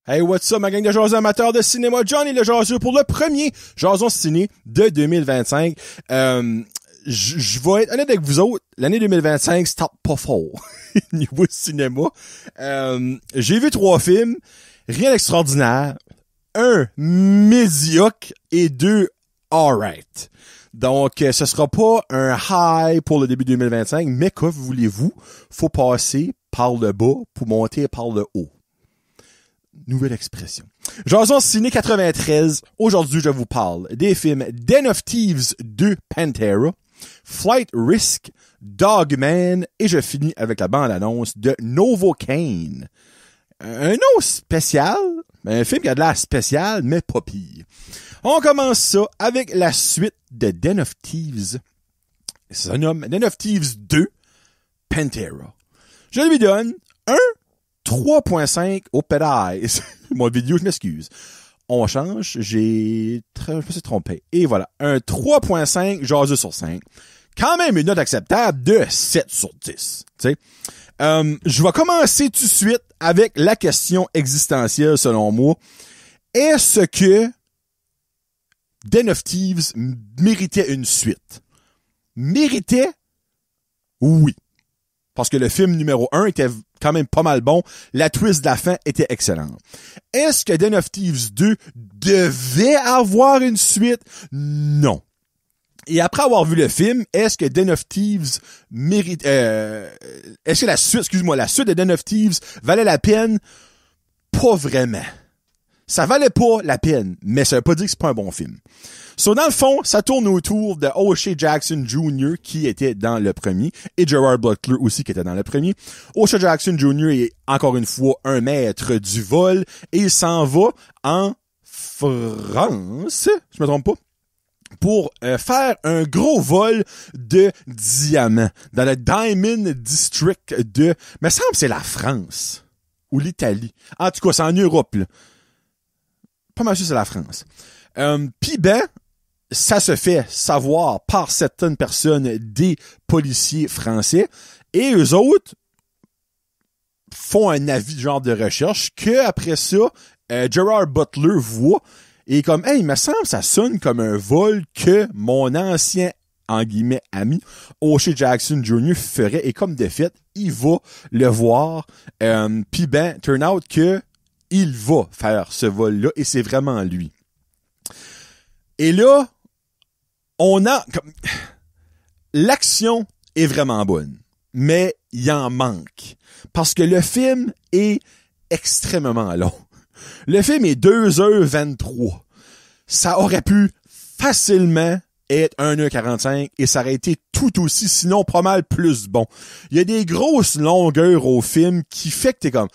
Hey, what's up, ma gang de jaseux amateurs de cinéma? Johnny le jaseux pour le premier Jason ciné de 2025. Je vais être honnête avec vous autres, l'année 2025 start pas fort niveau cinéma. J'ai vu 3 films, rien d'extraordinaire, un médiocre et 2 alright. Donc, ce sera pas un high pour le début 2025, mais que voulez-vous? Faut passer par le bas pour monter par le haut. Nouvelle expression. Jason ciné 93. Aujourd'hui, je vous parle des films Den of Thieves 2 Pantera, Flight Risk, Dogman, et je finis avec la bande-annonce de Novocaine. Un nom spécial, un film qui a de l'air spécial, mais pas pire. On commence ça avec la suite de Den of Thieves. Ça se nomme Den of Thieves 2 Pantera. Je lui donne un 3.5 au pédale. Mon vidéo, je m'excuse. On change, je me suis trompé. Et voilà, un 3.5 jaseux sur 5. Quand même une note acceptable de 7 sur 10. Tu sais. Je vais commencer tout de suite avec la question existentielle selon moi. Est-ce que Den of Thieves méritait une suite? Méritait? Oui. Parce que le film numéro 1 était quand même pas mal bon. La twist de la fin était excellente. Est-ce que Den of Thieves 2 devait avoir une suite? Non. Et après avoir vu le film, est-ce que Den of Thieves mérite... est-ce que la suite de Den of Thieves valait la peine? Pas vraiment. Ça valait pas la peine, mais ça veut pas dire que c'est pas un bon film. So, dans le fond, ça tourne autour de O'Shea Jackson Jr. qui était dans le premier et Gerard Butler aussi qui était dans le premier. O'Shea Jackson Jr. est encore une fois un maître du vol et il s'en va en France, je me trompe pas, pour faire un gros vol de diamants dans le Diamond District de... me semble que c'est la France ou l'Italie. En tout cas, c'est en Europe, là. Pas mal sûr c'est la France. Pis ben, ça se fait savoir par certaines personnes des policiers français et eux autres font un avis de genre de recherche que après ça, Gerard Butler voit et comme, hey, il me semble ça sonne comme un vol que mon ancien, en guillemets, ami, O'Shea Jackson Jr. ferait et comme de fait, il va le voir. Pis ben, turn out que il va faire ce vol-là et c'est vraiment lui. Et là, l'action est vraiment bonne, mais il en manque. Parce que le film est extrêmement long. Le film est 2h23. Ça aurait pu facilement être 1h45 et ça aurait été tout aussi, sinon pas mal plus bon. Il y a des grosses longueurs au film qui fait que t'es comme...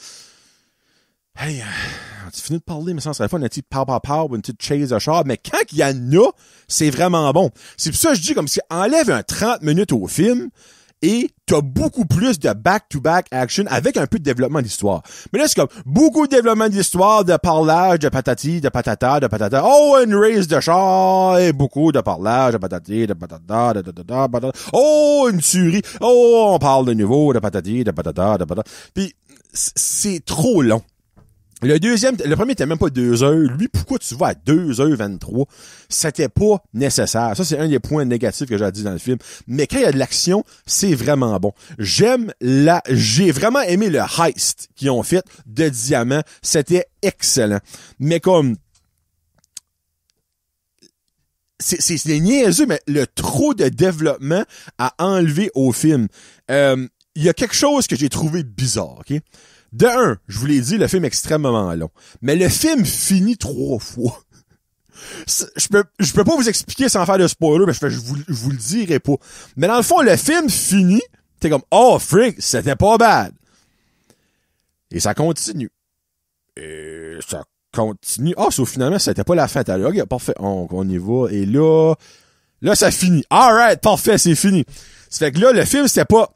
Hey, tu finis de parler, mais ça serait fun, un petit pow, une petite chase de char, mais quand il y en a, c'est vraiment bon. C'est pour ça que je dis comme si enlève un 30 minutes au film et t'as beaucoup plus de back-to-back action avec un peu de développement d'histoire. Mais là, c'est comme beaucoup de développement d'histoire, de parlage, de patati, de patata, oh, une race de char, et beaucoup de parlage, de patati, de patata, de patata. Oh, une tuerie. Oh, on parle de nouveau, de patati, de patata, de patata. Puis, c'est trop long. Le premier était même pas 2 heures. Lui, pourquoi tu vas à 2h23? C'était pas nécessaire. Ça, c'est un des points négatifs que j'ai dit dans le film. Mais quand il y a de l'action, c'est vraiment bon. J'ai vraiment aimé le heist qu'ils ont fait de diamants. C'était excellent. Mais comme, c'est niaiseux, mais le trop de développement à enlever au film. Il y a quelque chose que j'ai trouvé bizarre, ok? De un, je vous l'ai dit, le film est extrêmement long. Mais le film finit 3 fois. Je peux pas vous expliquer sans faire de spoiler, mais je vous le dirai pas. Mais dans le fond, le film finit, t'es comme, oh, freak, c'était pas bad. Et ça continue. Sauf finalement, c'était pas la fin. Ok, parfait, on y va. Et là, ça finit. Alright, parfait, c'est fini. Ça fait que là, le film, c'était pas,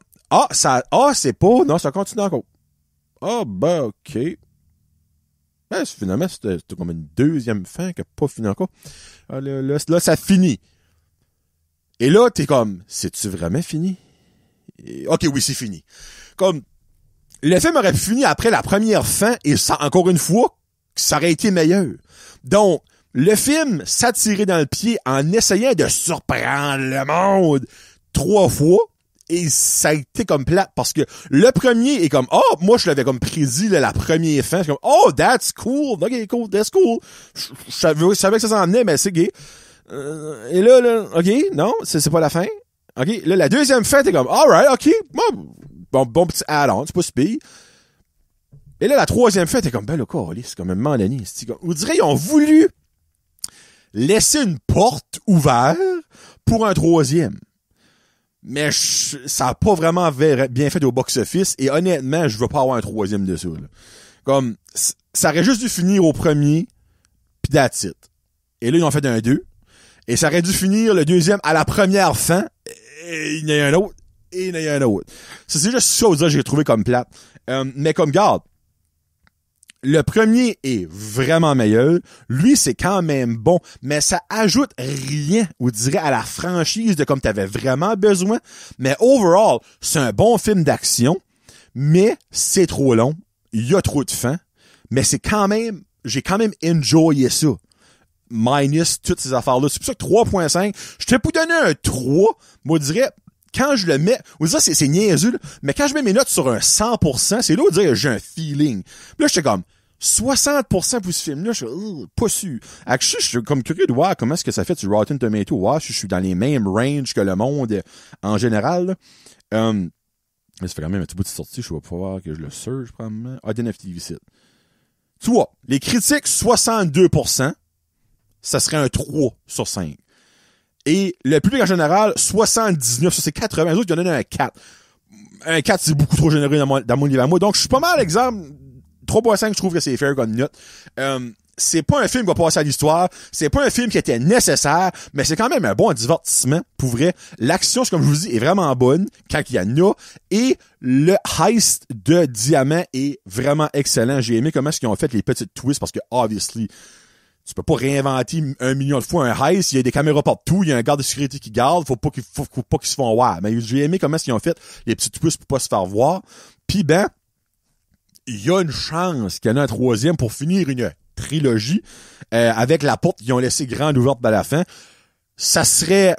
c'est pas, non, ça continue encore. Ben, ok. Ben, finalement, c'était comme une deuxième fin qui n'a pas fini encore. Là, ça finit. Et là, t'es comme, c'est-tu vraiment fini? Ok, oui, c'est fini. Comme, le film aurait pu finir après la première fin, et ça, encore une fois, ça aurait été meilleur. Donc, le film s'attirait dans le pied en essayant de surprendre le monde 3 fois. Et ça a été comme plate parce que le premier est comme, oh, moi, je l'avais comme prédit, là, la première fin. Je suis comme, oh, that's cool. OK, cool, that's cool. Je savais que ça s'en venait, mais c'est gay. Et là, OK, non, c'est pas la fin. OK, là, la deuxième fin, t'es comme, alright, OK, bon petit add-on, c'est pas si pire. Et là, la troisième fin, t'es comme, ben, le corps, c'est comme un moment donné. On dirait, ils ont voulu laisser une porte ouverte pour un troisième. Mais ça a pas vraiment bien fait au box-office et honnêtement, je veux pas avoir un troisième de ça. Là. Comme, ça aurait juste dû finir au premier, pis that's it. Et là, ils ont fait un 2. Et ça aurait dû finir le deuxième à la première fin, et il y en a un autre, et il y en a un autre. C'est juste ça que j'ai trouvé comme plate. Mais comme garde, le premier est vraiment meilleur. Lui, c'est quand même bon, mais ça ajoute rien, on dirait, à la franchise de comme t'avais vraiment besoin. Mais overall, c'est un bon film d'action, mais c'est trop long. Il y a trop de fins, mais c'est quand même, j'ai quand même enjoyé ça. Minus toutes ces affaires-là. C'est pour ça que 3.5, je t'ai pas donné un 3, moi, je dirais, quand je le mets, on dirait c'est niaiseux, là, mais quand je mets mes notes sur un 100%, c'est là où dire j'ai un feeling. Puis là, j'étais comme 60% pour ce film-là, je suis pas sûr. Actually, je suis comme curieux de voir comment est-ce que ça fait sur Rotten Tomatoes, voir si je suis dans les mêmes ranges que le monde en général. Ça fait quand même un petit bout de sortie, je vais pouvoir que je le search probablement. DNFTV ici. Tu vois, les critiques, 62%, ça serait un 3 sur 5. Et le public en général, 79, ça c'est 80. Les autres, ils en donnent un 4. Un 4, c'est beaucoup trop généreux dans mon livre à moi. Donc, je suis pas mal, exemple, 3.5, je trouve que c'est fair comme note. C'est pas un film qui va passer à l'histoire. C'est pas un film qui était nécessaire, mais c'est quand même un bon divertissement. Pour vrai, l'action, comme je vous dis, est vraiment bonne quand il y en a. Et le heist de diamant est vraiment excellent. J'ai aimé comment est-ce qu'ils ont fait les petites twists parce que, obviously, tu peux pas réinventer 1 million de fois un heist. Il y a des caméras partout. Il y a un garde de sécurité qui garde. Faut pas qu'ils se font voir. Mais j'ai aimé comment est-ce qu'ils ont fait les petits twists pour pas se faire voir. Puis ben, il y a une chance qu'il y en ait un troisième pour finir une trilogie avec la porte qu'ils ont laissée grande ouverte à la fin. Ça ferait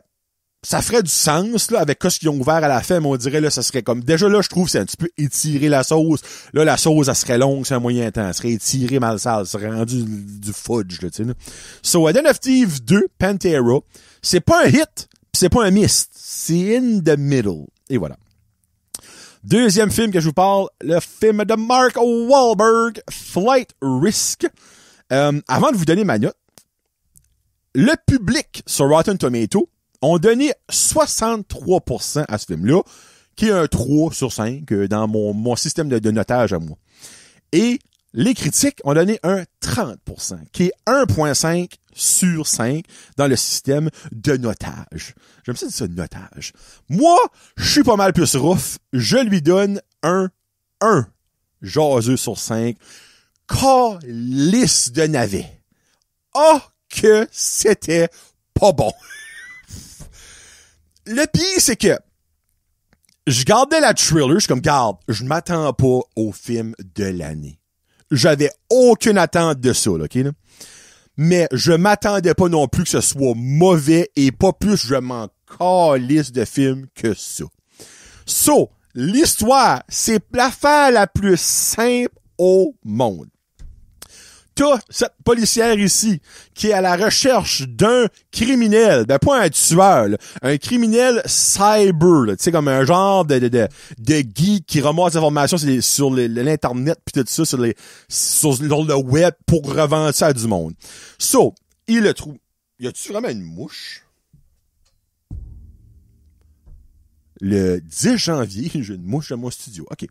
du sens là avec ce qu'ils ont ouvert à la fin, mais on dirait là ça serait comme déjà là je trouve c'est un petit peu étirer la sauce. Là la sauce elle serait longue, c'est un moyen temps, elle serait étirée mal sale, ça serait rendu du fudge là, tu sais. So Den of Thieves 2 Pantera, c'est pas un hit, pis c'est pas un miss, c'est in the middle. Et voilà. Deuxième film que je vous parle, le film de Mark Wahlberg, Flight Risk. Avant de vous donner ma note, le public sur Rotten Tomatoes ont donné 63% à ce film-là, qui est un 3 sur 5 dans mon système de notage à moi. Et les critiques ont donné un 30%, qui est 1.5 sur 5 dans le système de notage. J'aime ça dire ça, notage. Moi, je suis pas mal plus rough. Je lui donne un jaseux sur 5. Calice de navet. Oh, que c'était pas bon. Le pire, c'est que je gardais la trailer, je suis comme, garde, je m'attends pas au film de l'année. J'avais aucune attente de ça, là, OK, là? Mais je m'attendais pas non plus que ce soit mauvais et pas plus je m'en calisse de film que ça. So, l'histoire, c'est l'affaire la plus simple au monde. T'as cette policière ici qui est à la recherche d'un criminel, ben pas un tueur, là, un criminel cyber, tu sais comme un genre de geek qui ramasse des informations sur l'internet puis tout ça sur le web pour revendre ça à du monde. So, il le trouve. Y a-tu vraiment une mouche? Le 10 janvier, j'ai une mouche dans mon studio. OK.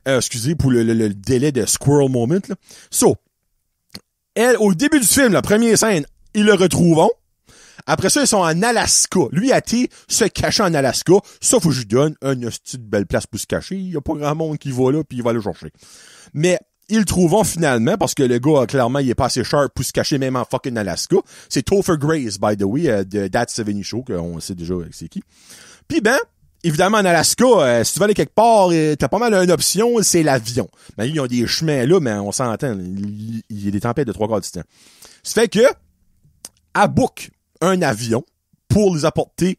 Excusez pour le délai de squirrel moment là. So, elle, au début du film, la première scène, ils le retrouvent. Après ça, ils sont en Alaska. Lui a été se cacher en Alaska. Ça, faut que je lui donne une petite belle place pour se cacher. Il y a pas grand monde qui va là, puis il va le chercher. Mais ils le trouvent finalement, parce que le gars, clairement, il est pas assez sharp pour se cacher même en fucking Alaska. C'est Topher Grace, by the way, de That 70 Show, qu'on sait déjà c'est qui. Puis ben, évidemment, en Alaska, si tu vas aller quelque part, t'as pas mal une option, c'est l'avion. Ben, ils ont des chemins là, mais on s'entend, il y a des tempêtes de 3/4 du temps. Ça fait que, à book un avion pour les apporter,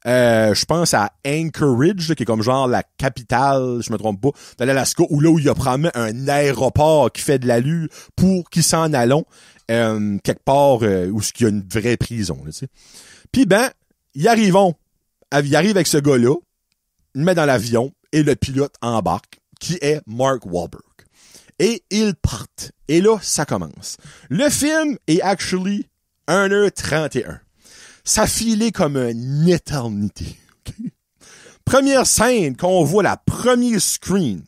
je pense à Anchorage, là, qui est comme genre la capitale, je me trompe pas, de l'Alaska, où il y a probablement un aéroport qui fait de l'allure pour qu'ils s'en allons, quelque part où il y a une vraie prison, tu sais. Puis ben, ils arrivent avec ce gars-là, il le met dans l'avion, et le pilote embarque, qui est Mark Wahlberg. Et ils partent. Et là, ça commence. Le film est actually 1h31. Ça filait comme une éternité. Okay? Première scène, qu'on voit la première screen.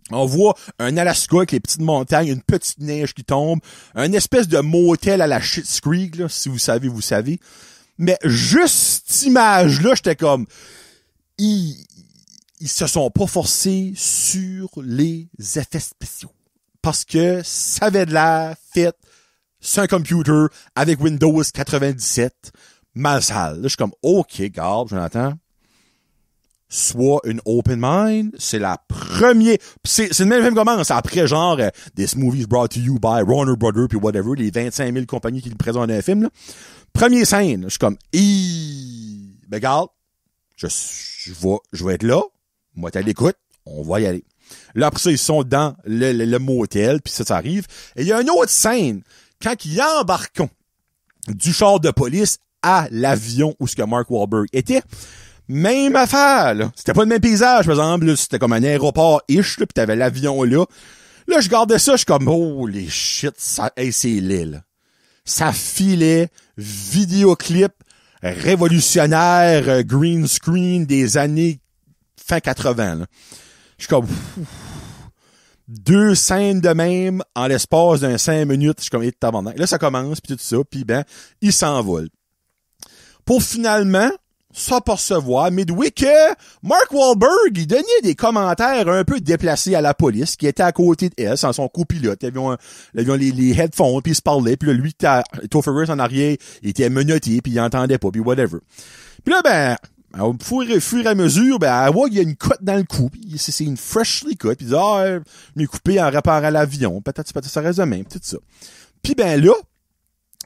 On voit un Alaska avec les petites montagnes, une petite neige qui tombe, un espèce de motel à la Schitt's Creek, là, si vous savez, vous savez. Mais juste cette image-là, j'étais comme... Ils se sont pas forcés sur les effets spéciaux. Parce que ça avait de l'air fait sur un computer avec Windows 97 mal sale. Là, je suis comme, OK, garde, Jonathan. Soit une open mind, c'est la première... C'est le même film qui commence. Après, genre, This movie is brought to you by Warner Brothers puis whatever, les 25 000 compagnies qui le présentent dans un film, là. Première scène, je suis comme, ben, garde, je vais être là, moi, t'as l'écoute, on va y aller. Là, après ça, ils sont dans le motel, puis ça arrive. Et il y a une autre scène, quand ils embarquent du char de police à l'avion où ce que Mark Wahlberg était. Même affaire, là. C'était pas le même paysage, par exemple, là. C'était comme un aéroport-ish, là, pis t'avais l'avion là. Là, je gardais ça, je suis comme, holy shit, ça, hey, c'est laid, là. Ça filait, vidéoclip, révolutionnaire, green screen des années fin 80, là. Je suis comme, deux scènes de même en l'espace d'un 5 minutes. Je suis comme, tabarnak. Là, ça commence, puis tout ça, puis ben, il s'envole. Pour finalement s'apercevoir, midway, que Mark Wahlberg, il donnait des commentaires un peu déplacés à la police, qui était à côté d'elle, sans son copilote. Ils avaient les headphones, puis ils se parlaient, puis là, lui, Topher Grace en arrière, il était menotté, puis il entendait pas, puis whatever. Puis là, ben, au fur et à mesure, ben, elle voit qu'il y a une cote dans le cou, puis c'est une freshly cut, puis il dit, je m'ai coupé en réparant l'avion, peut-être ça reste de même, tout ça. Puis ben là,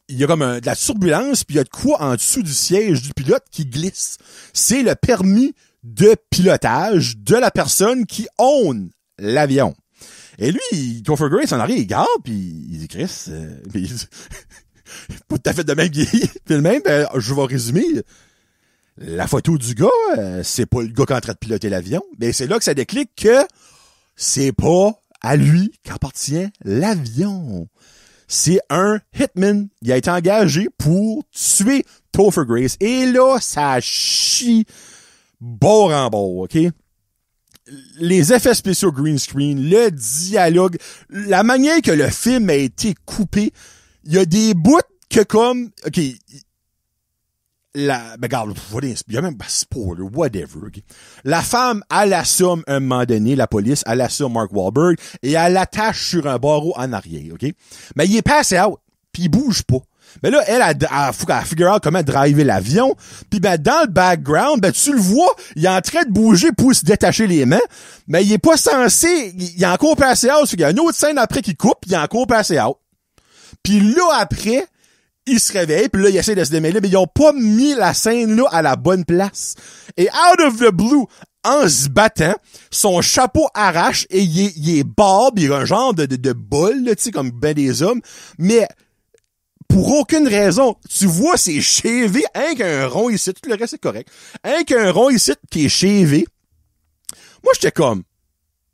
il y a comme de la turbulence, puis il y a de quoi en dessous du siège du pilote qui glisse. C'est le permis de pilotage de la personne qui own l'avion. Et lui, Topher Grace en arrière, il garde, puis il dit, Chris, puis il dit, pas tout à fait de même qu'il puis le même, ben, je vais résumer. La photo du gars, c'est pas le gars qui est en train de piloter l'avion, mais c'est là que ça déclic que c'est pas à lui qu'appartient l'avion. C'est un hitman. Il a été engagé pour tuer Topher Grace. Et là, ça chie bord en bord, OK? Les effets spéciaux green screen, le dialogue, la manière que le film a été coupé, il y a des bouts que comme... OK, ben regarde, il y a même pas spoiler, whatever. Okay. La femme, elle assume un moment donné, la police, elle assume Mark Wahlberg et elle l'attache sur un barreau en arrière, OK? Mais il est passé out, puis il bouge pas. Mais là, elle faut qu'elle figure out comment driver l'avion. Puis ben dans le background, ben tu le vois, il est en train de bouger pour se détacher les mains, mais il est pas censé, il est encore passé out. Il y a une autre scène après qui coupe, il est encore passé out. Puis là après, il se réveille, puis là, il essaie de se démêler, mais ils ont pas mis la scène là à la bonne place. Et out of the blue, en se battant, son chapeau arrache et il est barbe, il a un genre de bol, tu sais, comme ben des hommes, mais pour aucune raison. Tu vois, c'est shavé, hein, qu'un rond ici, tout le reste c'est correct. Hein, qu'un rond ici qui est shavé. Moi, j'étais comme,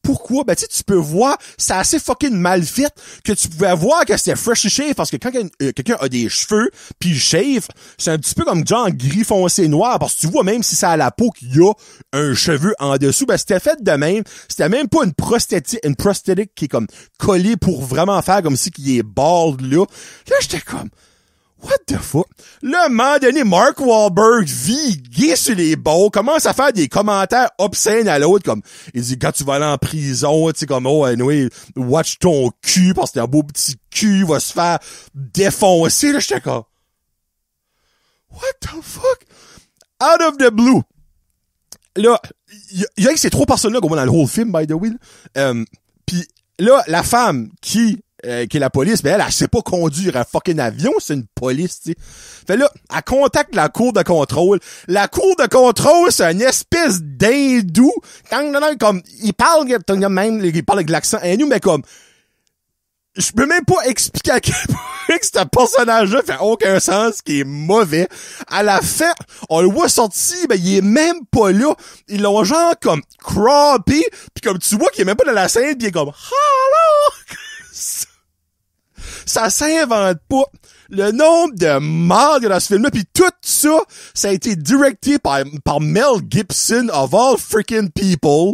pourquoi? Ben, tu sais, tu peux voir, c'est assez fucking mal fait que tu pouvais voir que c'était fresh shave parce que quand quelqu'un a des cheveux pis il shave, c'est un petit peu comme genre gris foncé noir parce que tu vois même si c'est à la peau qu'il y a un cheveu en dessous, ben, c'était fait de même. C'était même pas une prosthétique qui est comme collée pour vraiment faire comme si qu'il est bald là. Là, j'étais comme, what the fuck? Là, à un moment donné, Mark Wahlberg vit gay sur les bords, commence à faire des commentaires obscènes à l'autre, comme, il dit, quand tu vas aller en prison, tu sais, comme, oh, anyway, watch ton cul, parce que t'as un beau petit cul, il va se faire défoncer, là, j'étais comme, what the fuck? Out of the blue. là, il y a que ces trois personnes-là qu'on voit dans le whole film, by the way. Puis là, la femme qui est la police, ben elle sait pas conduire un fucking avion, c'est une police, tu sais. Fait là, elle contacte la cour de contrôle. La cour de contrôle, c'est une espèce d'hindou. Comme, il parle avec l'accent hindou, mais comme, je peux même pas expliquer à quel point que ce personnage-là fait aucun sens, qui est mauvais. À la fin, on le voit sorti, ben, il est même pas là. Ils l'ont genre comme croppé, pis comme tu vois qu'il est même pas dans la scène, pis il est comme, hello! Ça s'invente pas. Le nombre de mardes dans ce film-là, pis tout ça, ça a été directé par Mel Gibson, of all freaking people.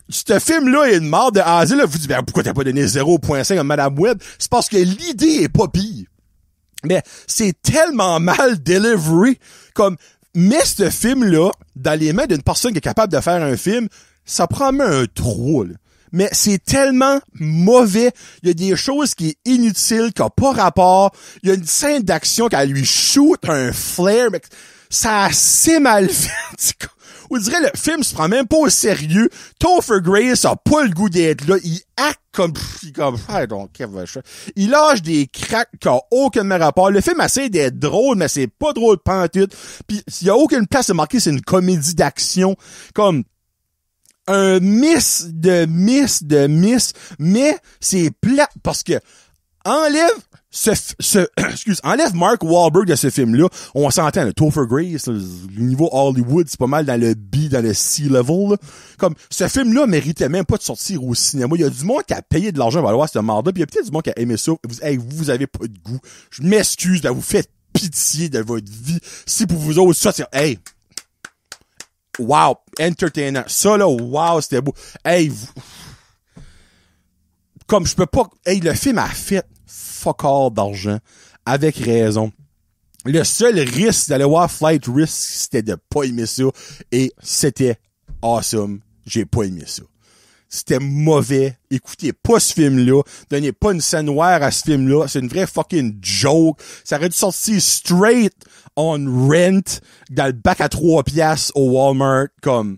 Ce film-là est une marde de Asile. Vous dites, ben, pourquoi t'as pas donné 0.5 à Madame Web? C'est parce que l'idée est pas pire. Mais c'est tellement mal delivery. Comme, mets ce film-là dans les mains d'une personne qui est capable de faire un film, ça prend même un trou, là. Mais c'est tellement mauvais. Il y a des choses qui est inutiles, qui n'ont pas rapport. Il y a une scène d'action qui lui shoot un flare, mais ça a assez mal fait. On dirait le film se prend même pas au sérieux. Topher Grace a pas le goût d'être là. Il acte comme il lâche des cracks qui ont aucun rapport. Le film essaie d'être drôle, mais c'est pas drôle pantoute. Puis il y a aucune place de marquer, c'est une comédie d'action. Comme un miss, mais c'est plat parce que enlève enlève Mark Wahlberg de ce film-là. On s'entend, le Topher Grace, le niveau Hollywood, c'est pas mal dans le dans le C-level, là. Comme, ce film-là méritait même pas de sortir au cinéma. Il y a du monde qui a payé de l'argent pour aller voir cette marde-là, puis il y a peut-être du monde qui a aimé ça. Vous avez pas de goût. Je m'excuse, là, vous faites pitié de votre vie. Si pour vous autres, ça, c'est, hey! Wow! Entertainant. Ça, là, wow, c'était beau. Hey, comme je peux pas, hey, le film a fait fuck all d'argent. Avec raison. Le seul risque d'aller voir Flight Risk, c'était de pas aimer ça. Et c'était awesome. J'ai pas aimé ça. C'était mauvais. Écoutez pas ce film-là. Donnez pas une scène noire à ce film-là. C'est une vraie fucking joke. Ça aurait dû sortir straight on rent dans le bac à 3 piastres au Walmart. Comme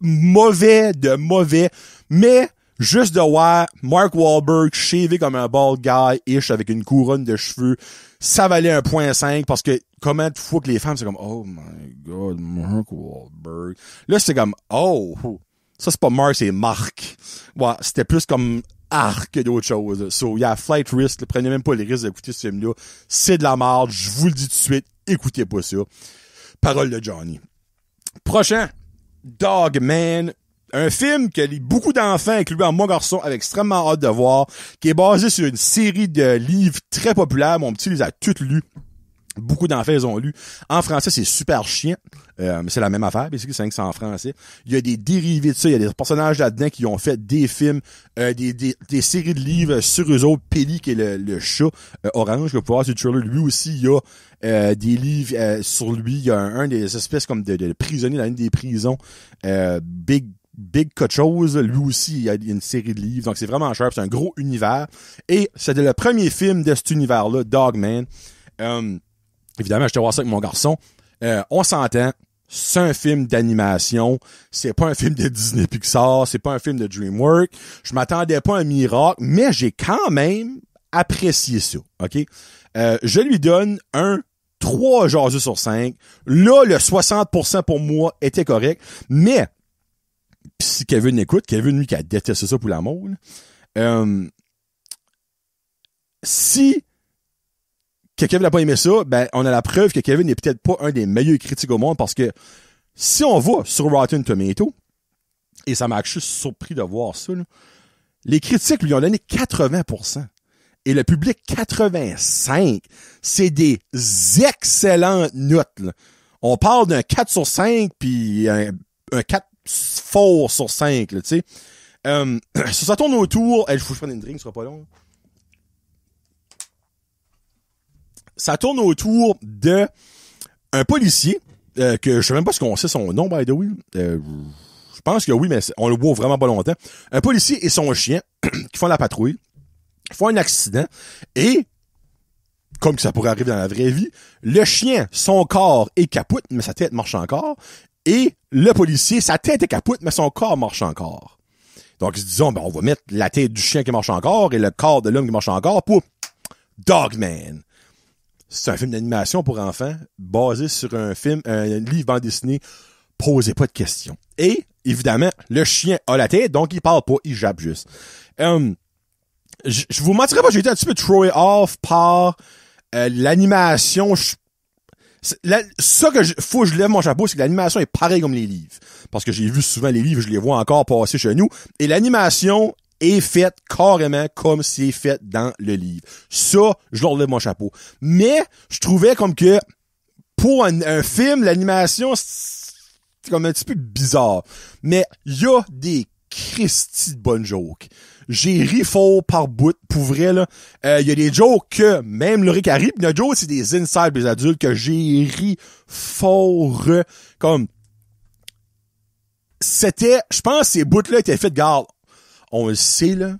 mauvais de mauvais. Mais juste de voir Mark Wahlberg shavé comme un bald guy-ish avec une couronne de cheveux, ça valait 1.5 parce que comment de fois que les femmes c'est comme oh my god, Mark Wahlberg. Là c'est comme oh, ça c'est pas Mark, c'est Mark. Ouais, c'était plus comme arc que d'autres choses. So yeah, Flight Risk, prenez même pas les risques d'écouter ce film-là. C'est de la merde, je vous le dis tout de suite, écoutez pas ça. Parole de Johnny. Prochain, Dogman. Un film que beaucoup d'enfants, incluant mon garçon, avaient extrêmement hâte de voir, qui est basé sur une série de livres très populaires. Mon petit les a toutes lus. Beaucoup d'enfants les ont lus. En français, c'est super chiant. Mais c'est la même affaire, c'est que c'est en français. Il y a des dérivés de ça. Il y a des personnages là-dedans qui ont fait des films, des séries de livres sur eux autres. Pelly, qui est le chat orange, que vous pouvez voir sur le trailer. Lui aussi, il y a des livres sur lui. Il y a un des espèces comme de prisonniers dans une des prisons. Big quelque chose, lui aussi, il y a une série de livres, donc c'est vraiment sharp, c'est un gros univers, et c'était le premier film de cet univers-là, Dogman. Évidemment, j'étais voir ça avec mon garçon. On s'entend, c'est un film d'animation, c'est pas un film de Disney Pixar, c'est pas un film de DreamWorks, je m'attendais pas à un miracle, mais j'ai quand même apprécié ça, ok? Je lui donne un 3 jaseux sur 5. Là, le 60% pour moi était correct, mais pis si Kevin écoute, Kevin, lui, qui a détesté ça pour l'amour, si que Kevin n'a pas aimé ça, ben, on a la preuve que Kevin n'est peut-être pas un des meilleurs critiques au monde parce que si on va sur Rotten Tomatoes, et ça m'a juste surpris de voir ça, là, les critiques lui ont donné 80%. Et le public 85%. C'est des excellentes notes, là. On parle d'un 4 sur 5 puis un 4 4 sur 5, là, tu sais. Ça tourne autour... Faut que je prenne une drink, ce sera pas long. Ça tourne autour de un policier, que je sais même pas ce qu'on sait son nom, by the way. Je pense que oui, mais on le voit vraiment pas longtemps. Un policier et son chien qui font la patrouille, font un accident, et, comme que ça pourrait arriver dans la vraie vie, le chien, son corps est capote, mais sa tête marche encore. Et le policier, sa tête est capote, mais son corps marche encore. Donc, ils se disent, on va mettre la tête du chien qui marche encore et le corps de l'homme qui marche encore pour Dogman. C'est un film d'animation pour enfants, basé sur un livre bande dessinée. Posez pas de questions. Et, évidemment, le chien a la tête, donc il parle pas, il jappe juste. Je vous mentirais pas, j'ai été un petit peu throw off par l'animation. Faut que je lève mon chapeau, c'est que l'animation est pareille comme les livres. Parce que j'ai vu souvent les livres, je les vois encore passer chez nous. Et l'animation est faite carrément comme c'est fait dans le livre. Ça, je leur lève mon chapeau. Mais, je trouvais comme que, pour un film, l'animation, c'est comme un petit peu bizarre. Mais, il y a des Christy de bonnes jokes. J'ai ri fort par bout, pour vrai, là. Il y a des jokes que, même le Rick arrive, il y a des jokes, c'est des insides des adultes que j'ai ri fort, comme, je pense que ces bouts-là étaient faits de garde. On le sait, là.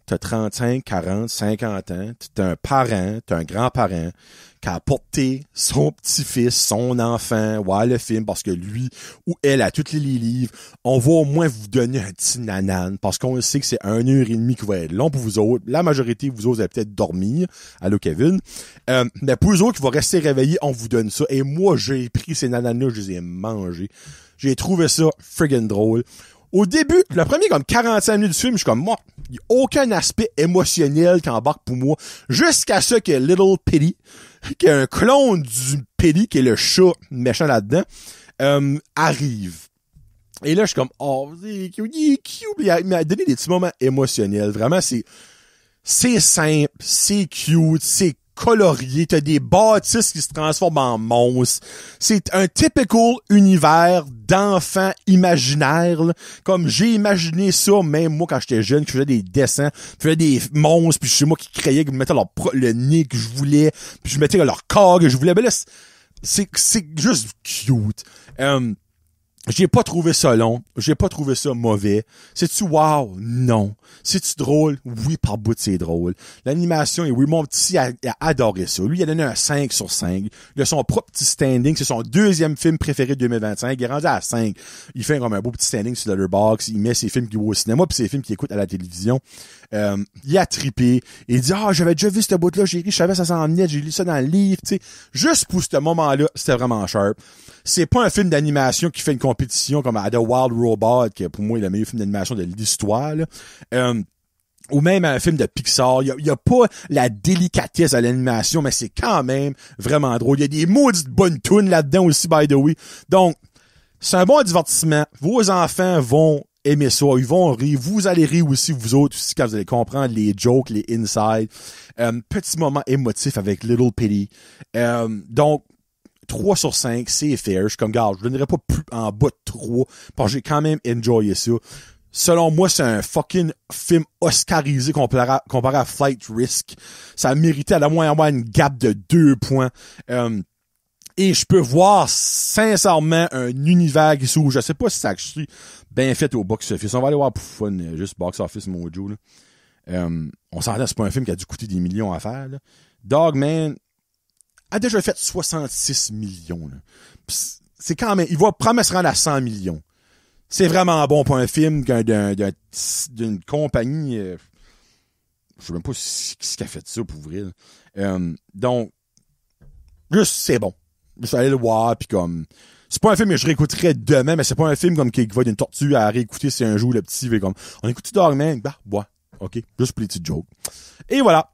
T'as 35, 40, 50 ans, t'as un parent, t'as un grand-parent qui a porté son petit-fils, son enfant, voir le film parce que lui ou elle a tous les livres. On va au moins vous donner un petit nanan parce qu'on sait que c'est 1h30 qui va être long pour vous autres. La majorité, vous autres, allez peut-être dormir. Allô, Kevin. Mais pour eux autres qui vont rester réveillés, on vous donne ça. Et moi, j'ai pris ces nananes-là, je les ai mangés. J'ai trouvé ça friggin' drôle. Au début, le premier comme 45 minutes du film, je suis comme, moi, il n'y a aucun aspect émotionnel qui embarque pour moi, jusqu'à ce que Little Pity, qui est un clone du Pity, qui est le chat méchant là-dedans, arrive. Et là, je suis comme, oh, il est cute, il m'a donné des petits moments émotionnels. Vraiment, c'est simple, c'est cute, c'est colorié, t'as des bâtisses qui se transforment en monstres. C'est un typical univers d'enfants imaginaires, là. Comme j'ai imaginé ça, même moi quand j'étais jeune, que je faisais des dessins, je faisais des monstres, puis c'est moi qui créais, qui me mettais le nez que je voulais, puis je mettais leur corps que je voulais. Ben là, c'est juste cute. J'ai pas trouvé ça long. J'ai pas trouvé ça mauvais. C'est-tu wow? Non. C'est-tu drôle? Oui, par bout, c'est drôle. L'animation, et oui, mon petit a adoré ça. Lui, il a donné un 5 sur 5. Il a son propre petit standing. C'est son deuxième film préféré de 2025. Il est rendu à 5. Il fait comme un beau petit standing sur Letterboxd. Il met ses films qu'il voit au cinéma puis ses films qu'il écoute à la télévision. Il a trippé. Il dit, j'avais déjà vu ce bout-là. J'ai ri, je savais ça s'en venait. J'ai lu ça dans le livre, tu sais. Juste pour ce moment-là, c'était vraiment sharp. C'est pas un film d'animation qui fait une compétition comme à The Wild Robot, qui pour moi est le meilleur film d'animation de l'histoire, là. Ou même un film de Pixar. Il y a pas la délicatesse à l'animation, mais c'est quand même vraiment drôle. Il y a des maudites bonnes tunes là-dedans aussi, by the way. Donc, c'est un bon divertissement. Vos enfants vont aimer ça. Ils vont rire. Vous allez rire aussi, vous autres, aussi, quand vous allez comprendre les jokes, les insides. Petit moment émotif avec Little Pity. Donc, 3 sur 5, c'est fair. Je suis comme, gars, je donnerais pas plus en bas de 3, parce que j'ai quand même enjoyé ça. Selon moi, c'est un fucking film oscarisé comparé à Flight Risk. Ça méritait à la moins avoir une gap de 2 points. Et je peux voir sincèrement un univers qui s'ouvre. Je sais pas si ça suis bien fait au box-office. On va aller voir pour fun, juste box-office mojo, là. On s'entend, c'est pas un film qui a dû coûter des millions à faire, là. Dogman a déjà fait 66 millions, là. C'est quand même, il va probablement se rendre à 100 millions. C'est vraiment bon pour un film d'une compagnie, je sais même pas qui a fait ça pour vrai. Donc, juste, c'est bon. Je suis allé le voir, puis comme, c'est pas un film que je réécouterais demain, mais c'est pas un film comme qui va d'une tortue à réécouter si un jour le petit fait comme, on écoute Dogman, ok, juste pour les petites jokes. Et voilà.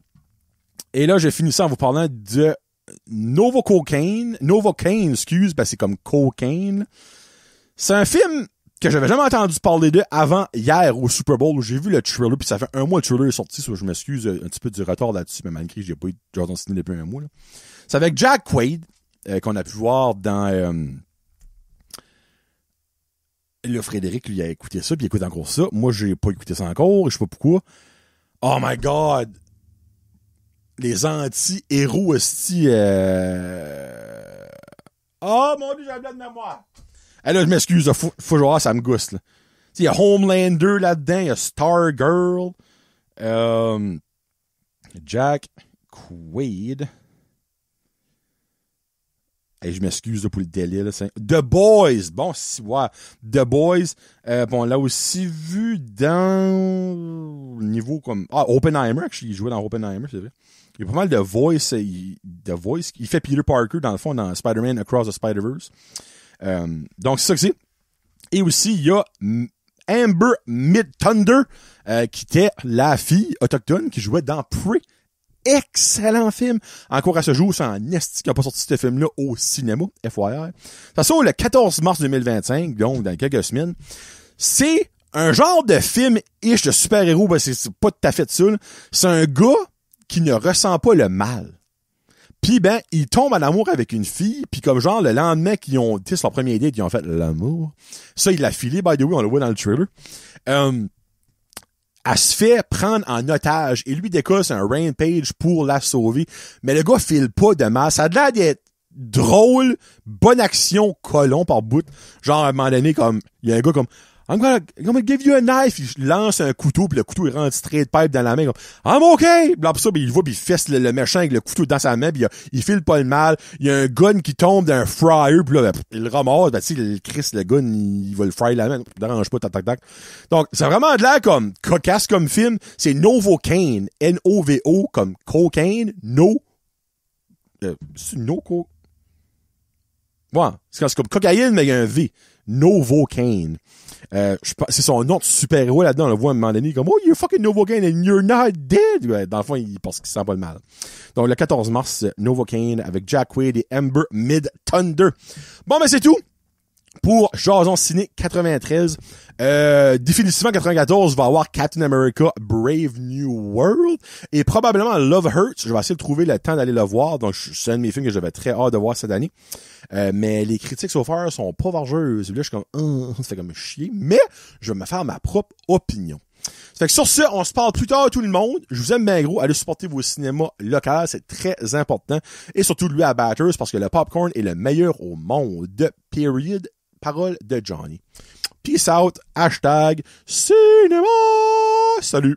Et là, j'ai fini ça en vous parlant de Novocaine, c'est comme cocaine. C'est un film que j'avais jamais entendu parler de avant hier au Super Bowl où j'ai vu le trailer, puis ça fait un mois que le trailer est sorti, so je m'excuse un petit peu du retard là-dessus, mais malgré que j'ai pas eu Jordan Ciné depuis un mois, là. C'est avec Jack Quaid, qu'on a pu voir dans là, Frédéric, lui, a écouté ça, puis il écoute encore ça. Moi, j'ai pas écouté ça encore, et je sais pas pourquoi. Oh my god! Les anti-héros, oh mon dieu, j'ai un blanc de mémoire! Eh là, je m'excuse, faut jouer, ça me gousse, là. Il y a Homelander là-dedans, il y a Stargirl, Jack Quaid. Hey, je m'excuse là, pour le délai. Là, The Boys. Bon, si, ouais. The Boys. Bon, on l'a aussi vu dans le niveau comme... Ah, Oppenheimer. Il jouait dans Oppenheimer, c'est vrai. Il y a pas mal de voice. The Voice. Il fait Peter Parker, dans le fond, dans Spider-Man Across the Spider-Verse. Donc, c'est ça que c'est. Et aussi, il y a Amber Midthunder, qui était la fille autochtone qui jouait dans Prey. Excellent film. Encore à ce jour, c'est un esti qui n'a pas sorti ce film-là au cinéma, FYI. Ça sort le 14 mars 2025, donc dans quelques semaines. C'est un genre de film-ish de super-héros, ben c'est pas tout à fait ça. Là. C'est un gars qui ne ressent pas le mal. Puis ben, il tombe en amour avec une fille, puis comme genre le lendemain qu'ils ont été sur leur premier date, ils ont fait l'amour. Ça, il l'a filé, by the way, on le voit dans le trailer. Elle se fait prendre en otage et lui décolle un rampage pour la sauver. Mais le gars file pas de mal. Ça a l'air d'être drôle, bonne action, colon par bout. Genre, à un moment donné, comme, il y a un gars comme, I'm gonna give you a knife. Il lance un couteau, puis le couteau, il rentre straight pipe dans la main, comme, I'm okay! Puis après ça, il va, puis il fesse le méchant avec le couteau dans sa main, puis il file pas le mal. Il y a un gun qui tombe d'un fryer, puis là, il le ramasse, ben, tu sais, le gun, il va le fry la main. Il dérange pas, tac. Donc, c'est vraiment de l'air comme, cocasse comme film. C'est Novocaine. N-O-V-O, comme cocaine. C'est ouais, c'est comme cocaïne, mais il y a un V. Novocaine. C'est son nom de super-héros là-dedans. On le voit à un moment donné comme, oh, you're fucking Novocaine and you're not dead. Ouais, dans le fond, il pense qu'il sent pas le mal. Donc, le 14 mars, Novocaine avec Jack Quaid et Amber Midthunder. Bon, ben, c'est tout pour Jason Ciné 93. Définitivement 94 va avoir Captain America Brave New World et probablement Love Hurts. Je vais essayer de trouver le temps d'aller le voir. Donc, c'est un de mes films que j'avais très hâte de voir cette année. Mais les critiques so far sont pas vargeuses. Là, je suis comme, ça fait comme chier. Mais, je vais me faire ma propre opinion. Fait que sur ce, on se parle plus tard tout le monde. Je vous aime bien gros. Allez supporter vos cinémas locaux. C'est très important. Et surtout, lui à Batters parce que le popcorn est le meilleur au monde. Period. Parole de Johnny. Peace out. #cinéma. Salut.